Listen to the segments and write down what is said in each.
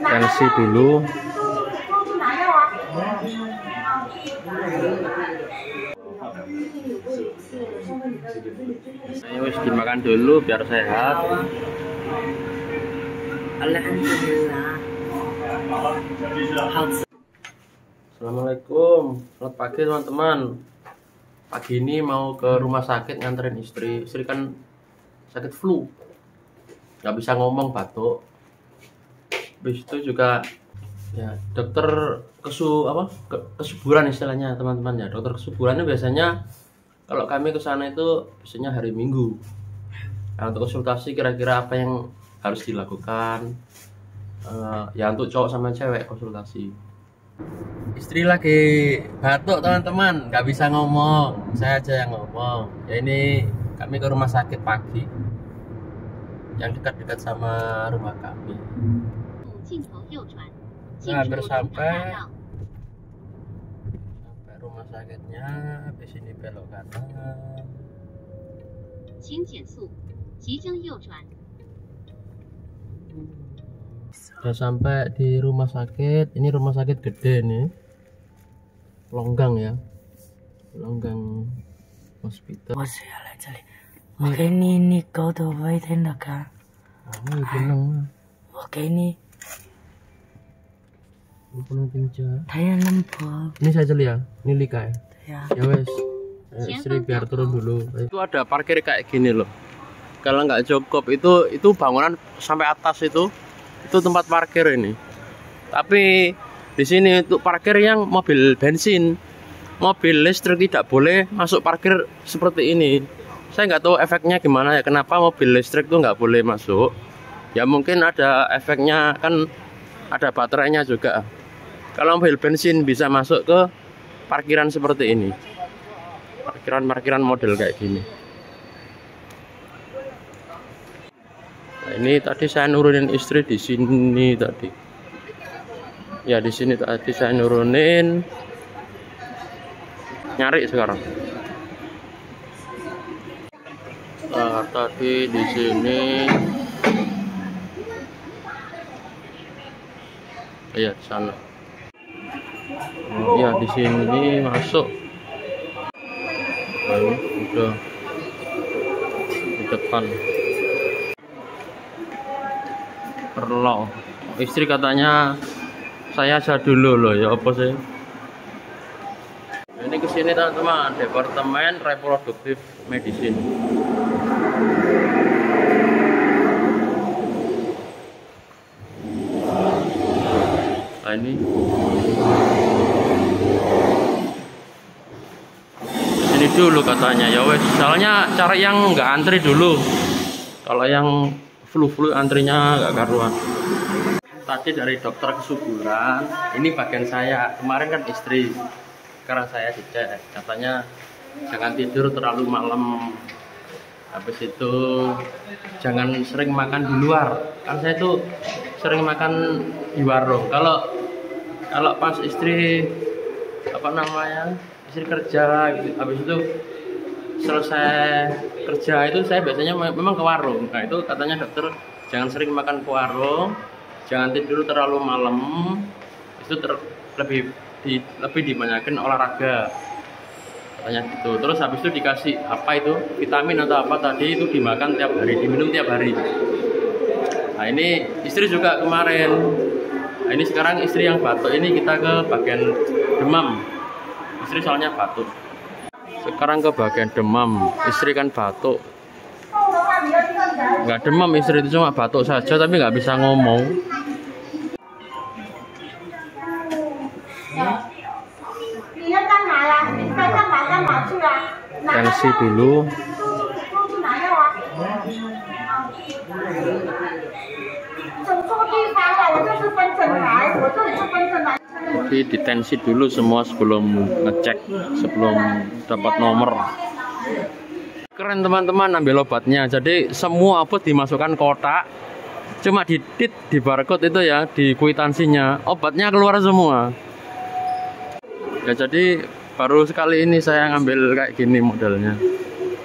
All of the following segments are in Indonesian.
tensi dulu. Ayo wis dimakan dulu biar sehat. Alhamdulillah. Assalamualaikum, selamat pagi teman-teman. Pagi ini mau ke rumah sakit nganterin istri. Istri kan sakit flu, nggak bisa ngomong, batuk. Habis itu juga ya dokter kesuburan istilahnya teman-teman ya. Dokter kesuburannya biasanya kalau kami ke sana itu biasanya hari Minggu. Nah, untuk konsultasi kira-kira apa yang harus dilakukan, ya untuk cowok sama cewek konsultasi. Istri lagi batuk teman-teman, nggak bisa ngomong, saya aja yang ngomong. Ya ini kami ke rumah sakit pagi yang dekat-dekat sama rumah kami. Nah, hampir sampai rumah sakitnya. Habis ini belok kanan. Sudah sampai di rumah sakit. Ini rumah sakit gede nih, Longgang ya, Longgang Hospital.我给你，你狗都喂的那个。我给你。Tayang nempel. Ini saya jeli ya, ini Lika ya. Ya. Ya wes, istri biar turun dulu. Itu ada parkir kayak gini loh. Kalau nggak cukup itu bangunan sampai atas itu tempat parkir ini. Tapi di sini untuk parkir yang mobil bensin, mobil listrik tidak boleh masuk parkir seperti ini. Saya nggak tahu efeknya gimana ya, kenapa mobil listrik tuh nggak boleh masuk. Ya mungkin ada efeknya, kan ada baterainya juga. Kalau mobil bensin bisa masuk ke parkiran seperti ini, parkiran model kayak gini. Nah, ini tadi saya nurunin istri di sini tadi. Ya di sini tadi saya nurunin, nyari sekarang. Nah, tadi di sini. Iya, di sana. Ya di sini masuk. Nah, ini udah di depan. Perlu. Istri katanya saya aja dulu loh, ya apa sih? Ini kesini teman-teman, Departemen Reproduktif Medicine. Nah, ini sini dulu katanya, ya wes. Soalnya cara yang nggak antri dulu. Kalau yang flu antrinya nggak karuan. Tadi dari dokter kesuburan, ini bagian saya. Kemarin kan istri, sekarang saya dicek. Katanya jangan tidur terlalu malam. Habis itu jangan sering makan di luar. Kan saya tuh sering makan di warung. Kalau pas istri istri kerja gitu, habis itu selesai kerja itu saya biasanya memang ke warung. Nah itu katanya dokter jangan sering makan ke warung, jangan tidur terlalu malam, itu lebih dibanyakin olahraga katanya gitu. Terus habis itu dikasih apa itu vitamin atau apa tadi, itu dimakan tiap hari, diminum tiap hari. Nah ini istri juga kemarin. Nah, ini sekarang istri yang batuk, ini kita ke bagian demam. Istri soalnya batuk. Sekarang ke bagian demam. Istri kan batuk. Nggak demam istri, itu cuma batuk saja tapi nggak bisa ngomong. Tensi dulu. Jadi ditensi dulu semua sebelum ngecek, sebelum dapat nomor. Keren teman-teman, ambil obatnya. Jadi semua obat dimasukkan kotak, cuma di barcode itu ya, di kwitansinya, obatnya keluar semua. Ya jadi baru sekali ini saya ngambil kayak gini modelnya.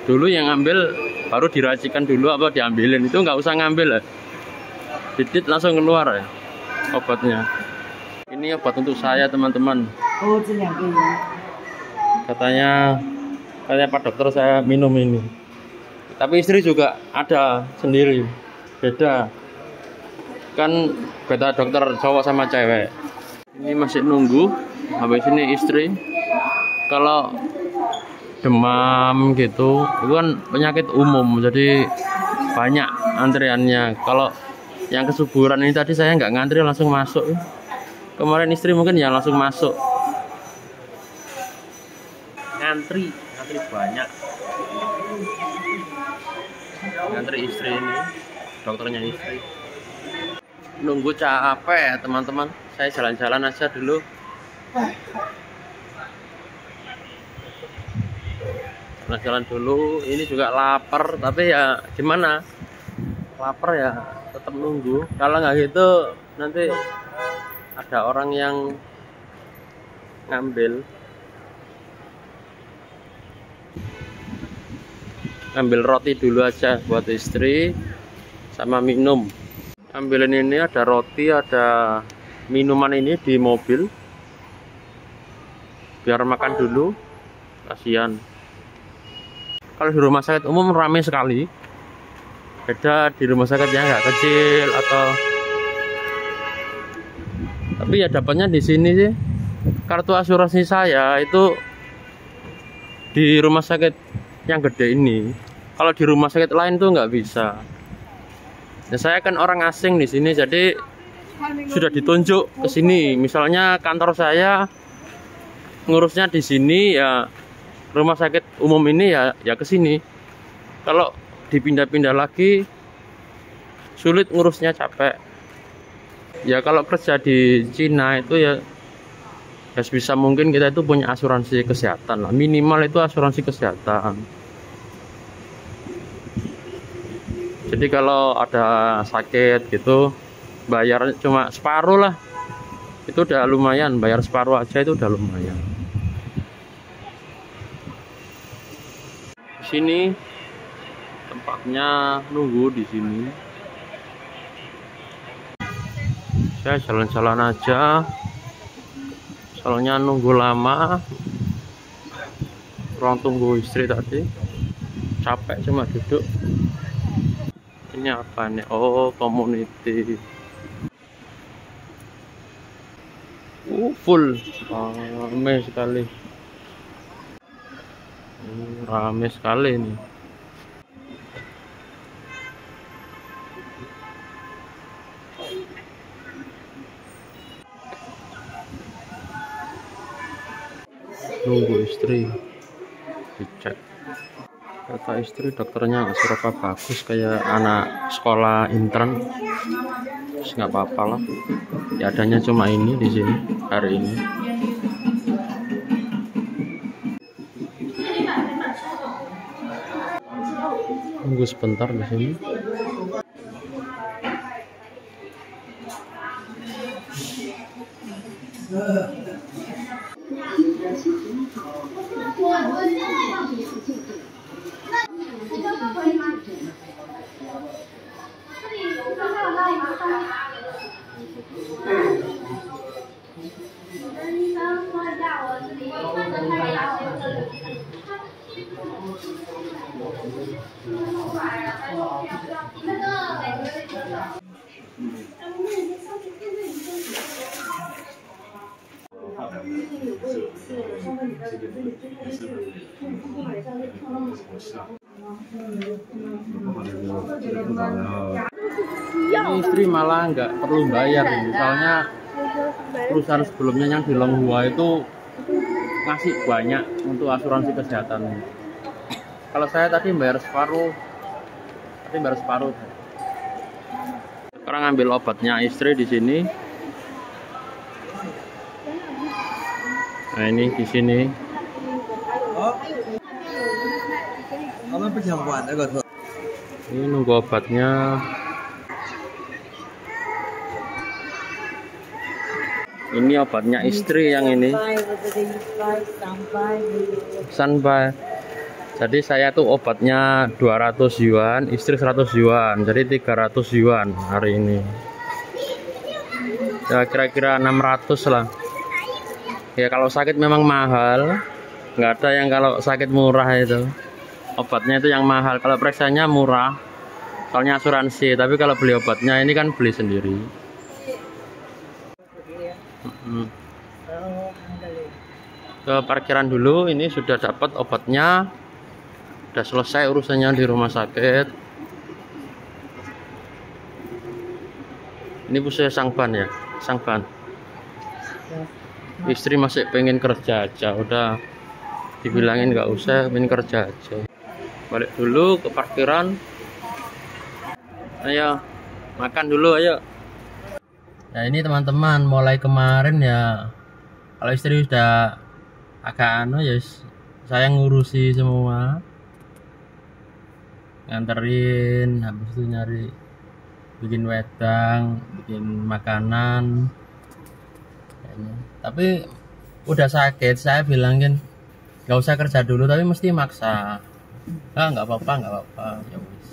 Dulu yang ngambil baru diracikan dulu apa diambilin, itu nggak usah ngambil ya. Didit langsung keluar ya obatnya. Ini obat untuk saya teman-teman. Oh, 这2个人。 Katanya Pak dokter saya minum ini. Tapi istri juga ada sendiri. Beda. Kan beda dokter cowok sama cewek. Ini masih nunggu. Habis ini istri. Kalau demam gitu, itu kan penyakit umum. Jadi banyak antriannya. Kalau yang kesuburan ini tadi saya nggak ngantri, langsung masuk. Kemarin istri mungkin ya langsung masuk. Ngantri banyak. Ngantri istri ini, dokternya istri. Nunggu capek ya teman-teman. Saya jalan-jalan aja dulu. Jalan-jalan dulu. Ini juga lapar, tapi ya gimana? Lapar ya tetap nunggu. Kalau nggak gitu nanti ada orang yang ngambil roti dulu aja buat istri sama minum. Ambilin ini, ada roti, ada minuman ini di mobil biar makan dulu, kasihan. Kalau di rumah sakit umum ramai sekali, beda di rumah sakit yang nggak kecil atau, tapi ya dapatnya di sini sih. Kartu asuransi saya itu di rumah sakit yang gede ini. Kalau di rumah sakit lain tuh nggak bisa. Ya, saya kan orang asing di sini, jadi sudah ditunjuk ke sini. Misalnya kantor saya ngurusnya di sini, ya rumah sakit umum ini ya ke sini. Kalau dipindah-pindah lagi sulit ngurusnya, capek. Ya kalau kerja di Cina itu ya sebisa mungkin kita itu punya asuransi kesehatan lah. Minimal itu asuransi kesehatan. Jadi kalau ada sakit gitu, bayar cuma separuh lah. Itu udah lumayan, bayar separuh aja itu udah lumayan. Di sini tempatnya nunggu di sini. Saya jalan-jalan aja. Soalnya nunggu lama. Ruang tunggu istri tadi. Capek cuma duduk. Ini apa nih? Oh, community. Full. Ramai sekali. Ramai sekali nih. Nunggu istri dicek. Kata istri dokternya nggak seberapa bagus, kayak anak sekolah intern. Terus nggak apa-apa lah. Ya adanya cuma ini di sini hari ini. Tunggu sebentar di sini. Ini istri malah nggak perlu bayar, misalnya perusahaan sebelumnya yang di Longhua itu ngasih banyak untuk asuransi kesehatan. Kalau saya tadi bayar separuh, Sekarang ambil obatnya istri di sini. Nah ini di sini. Ini nunggu obatnya. Ini obatnya istri yang ini. Sanbai. Jadi saya tuh obatnya 200 yuan, istri 100 yuan, jadi 300 yuan hari ini. Ya kira-kira 600 lah. Ya kalau sakit memang mahal, nggak ada yang kalau sakit murah itu. Obatnya itu yang mahal, kalau periksanya murah, soalnya asuransi. Tapi kalau beli obatnya ini kan beli sendiri. Ke parkiran dulu, ini sudah dapat obatnya. Udah selesai urusannya di rumah sakit. Ini pusat Sangban ya, Sangban. Istri masih pengen kerja aja, udah dibilangin nggak usah, pengen kerja aja. Balik dulu ke parkiran. Ayo makan dulu, ayo. Ya ini teman-teman, mulai kemarin ya, kalau istri udah agak ya saya ngurusi semua, nganterin, habis itu nyari, bikin wedang, bikin makanan. Tapi udah sakit, saya bilangin nggak usah kerja dulu, tapi mesti maksa. Nggak apa-apa, ya wis.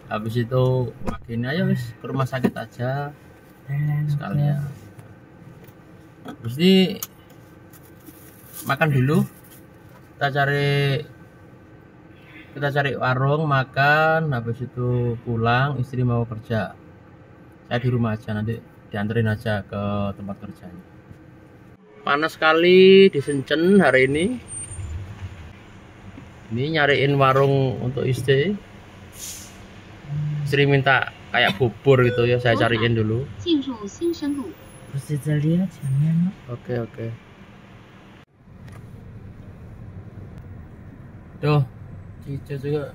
Habis itu makin ayo wis ke rumah sakit aja sekalian. Mesti makan dulu, kita cari warung makan, habis itu pulang, istri mau kerja, saya di rumah aja, nanti dianterin aja ke tempat kerjanya. Panas sekali di Shenzhen hari ini. Ini nyariin warung untuk istri. Istri minta kayak bubur gitu ya, saya cariin dulu. Oke. Tuh, Cica juga.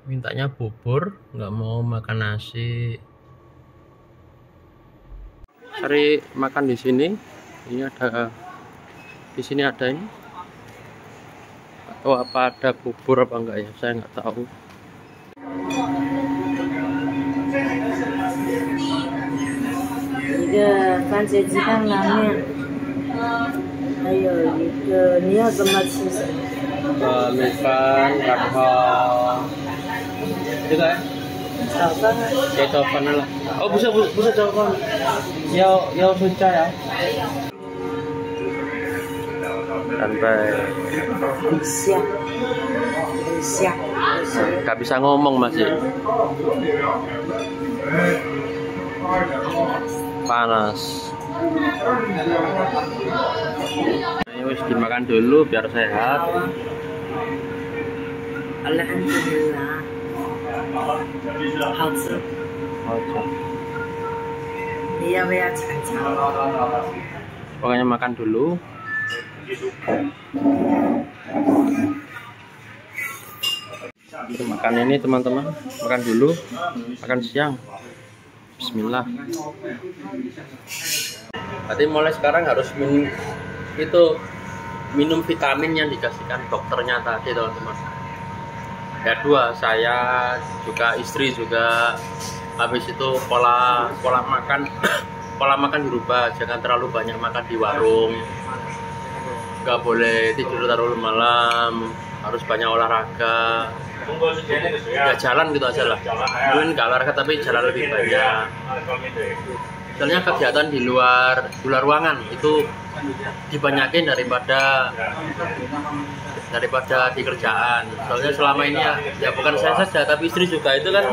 Mintanya bubur, nggak mau makan nasi. Cari makan di sini. Ini ada, di sini ada ini. Atau apa ada bubur apa enggak ya? Saya nggak tahu. Mie饭，然后这个给炒饭了。哦，不是炒饭，要睡觉呀。Santai. Gak bisa ngomong masih. Panas. Ayo wis dimakan dulu biar sehat. Alhamdulillah. Pokoknya makan dulu. Kita makan ini teman-teman, makan dulu, makan siang. Bismillah. Berarti mulai sekarang harus minum vitamin yang dikasihkan dokternya tadi teman-teman. Ya dua, saya juga, istri juga. Habis itu pola makan dirubah, jangan terlalu banyak makan di warung, nggak boleh tidur terlalu malam, harus banyak olahraga. Ya jalan gitu aja lah, mungkin nggak olahraga tapi jalan lebih banyak. Soalnya kegiatan di luar ruangan itu dibanyakin daripada di kerjaan. Soalnya selama ini ya bukan saya saja tapi istri juga, itu kan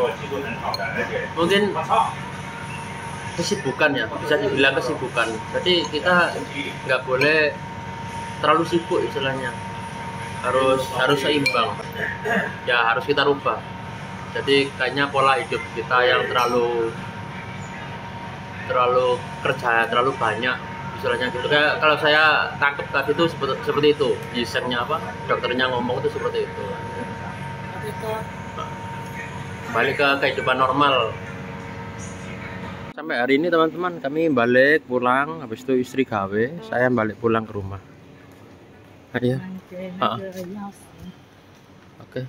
mungkin kesibukan ya, bisa dibilang kesibukan. Jadi kita nggak boleh terlalu sibuk istilahnya, harus seimbang ya, harus kita rubah. Jadi kayaknya pola hidup kita yang terlalu kerja, terlalu banyak istilahnya gitu. Kayak kalau saya tangkap tadi itu seperti itu, desainnya apa, dokternya ngomong itu seperti itu. Balik ke kehidupan normal. Sampai hari ini teman-teman kami balik pulang, habis itu istri gawe, saya balik pulang ke rumah. Ya. Oke.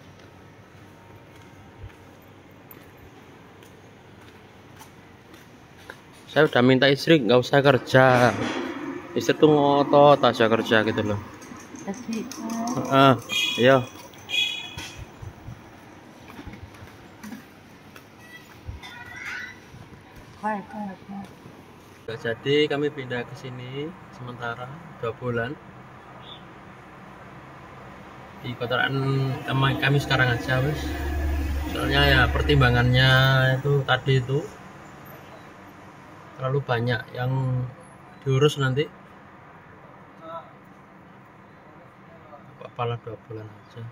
Saya udah minta istri nggak usah kerja. Istri tuh ngotot aja kerja gitu loh. Iya. Udah jadi kami pindah ke sini sementara 2 bulan. Di kontrakan kami sekarang aja wes. Soalnya ya pertimbangannya itu tadi itu terlalu banyak yang diurus nanti. Apalah 2 bulan aja.